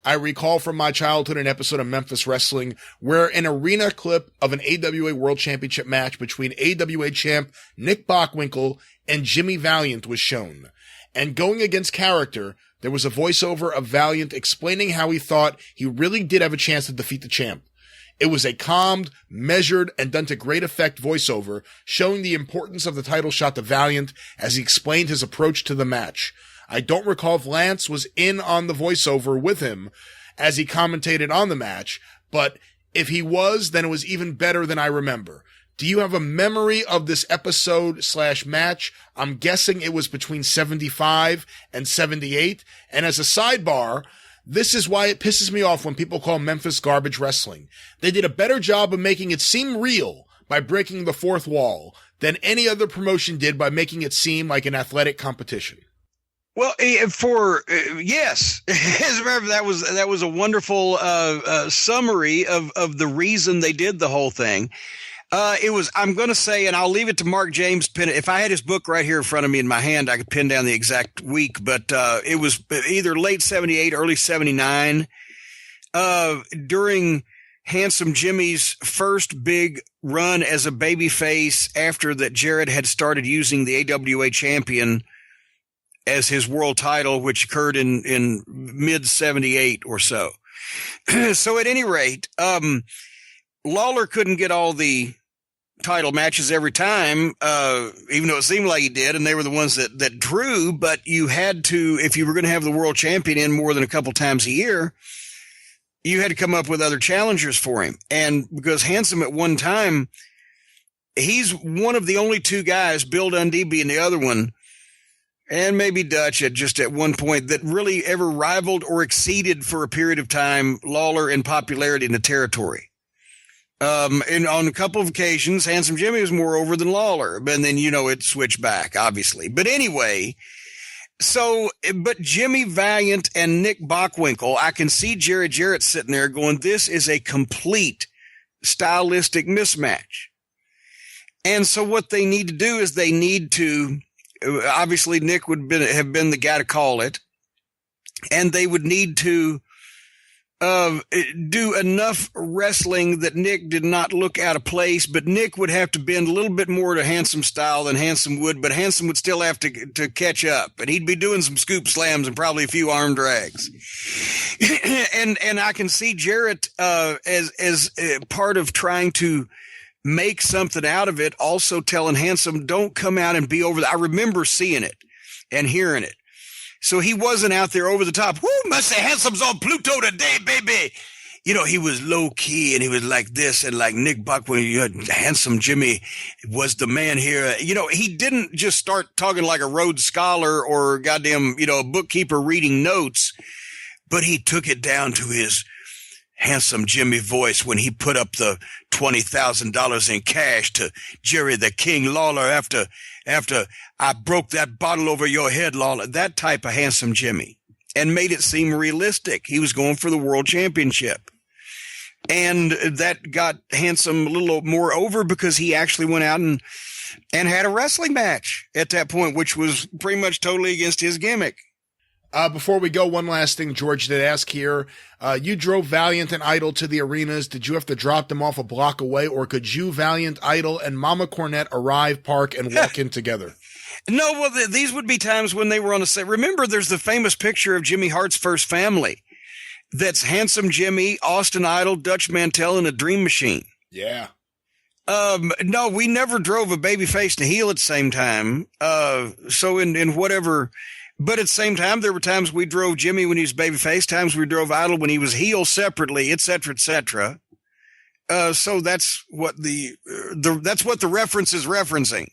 I recall from my childhood an episode of Memphis Wrestling where an arena clip of an AWA World Championship match between AWA champ Nick Bockinkel and Jimmy Valiant was shown. And going against character, there was a voiceover of Valiant explaining how he thought he really did have a chance to defeat the champ. It was a calmed, measured, and done to great effect voiceover, showing the importance of the title shot to Valiant as he explained his approach to the match. I don't recall if Lance was in on the voiceover with him as he commentated on the match, but if he was, then it was even better than I remember. Do you have a memory of this episode/match? I'm guessing it was between 75 and 78. And as a sidebar, this is why it pisses me off when people call Memphis garbage wrestling. They did a better job of making it seem real by breaking the fourth wall than any other promotion did by making it seem like an athletic competition. Well, yes, as a matter of fact, that was a wonderful summary of the reason they did the whole thing. I'm going to say, and I'll leave it to Mark James. If I had his book right here in front of me in my hand, I could pin down the exact week, but it was either late 78, early 79, during Handsome Jimmy's first big run as a babyface after that Jarrett had started using the AWA champion as his world title, which occurred in mid 78 or so. So at any rate, Lawler couldn't get all the title matches every time, even though it seemed like he did, and they were the ones that drew, but you had to, if you were going to have the world champion in more than a couple times a year, you had to come up with other challengers for him. And because Handsome at one time, he's one of the only two guys, Bill Dundee being the other one, and maybe Dutch at one point, that really ever rivaled or exceeded for a period of time Lawler in popularity in the territory. And on a couple of occasions, Handsome Jimmy was more over than Lawler, and then, it switched back, obviously. But anyway, but Jimmy Valiant and Nick Bockinkel, I can see Jerry Jarrett sitting there going, this is a complete stylistic mismatch. And so what they need to do is they need to, obviously Nick would have been the guy to call it, and they would need to do enough wrestling that Nick did not look out of place, but Nick would have to bend a little bit more to Handsome style than Handsome would, but Handsome would still have to catch up, and he'd be doing some scoop slams and probably a few arm drags. and I can see Jarrett as part of trying to make something out of it, also telling Handsome, don't come out and be over I remember seeing it and hearing it. So he wasn't out there over the top. Woo, must say Handsome's on Pluto today, baby. He was low key and he was like this, and like Nick Buck, when Handsome Jimmy was the man here. He didn't just start talking like a Rhodes Scholar or goddamn, a bookkeeper reading notes, but he took it down to his Handsome Jimmy voice when he put up the $20,000 in cash to Jerry the King Lawler after I broke that bottle over your head, Lawler. That type of Handsome Jimmy, and made it seem realistic. He was going for the world championship. And that got Handsome a little more over because he actually went out and had a wrestling match at that point, which was pretty much totally against his gimmick. Before we go, one last thing George did ask here. You drove Valiant and Idol to the arenas. Did you have to drop them off a block away, or could you, Valiant, Idol, and Mama Cornette arrive, park, and walk in together? No, well, these would be times when they were on a set. Remember, there's the famous picture of Jimmy Hart's first family. That's Handsome Jimmy, Austin Idol, Dutch Mantell, and a Dream Machine. Yeah. No, we never drove a babyface to heel at the same time. So in whatever... But at the same time, there were times we drove Jimmy when he was babyface, times we drove Idol when he was heel separately, et cetera, et cetera. So that's what the reference is referencing.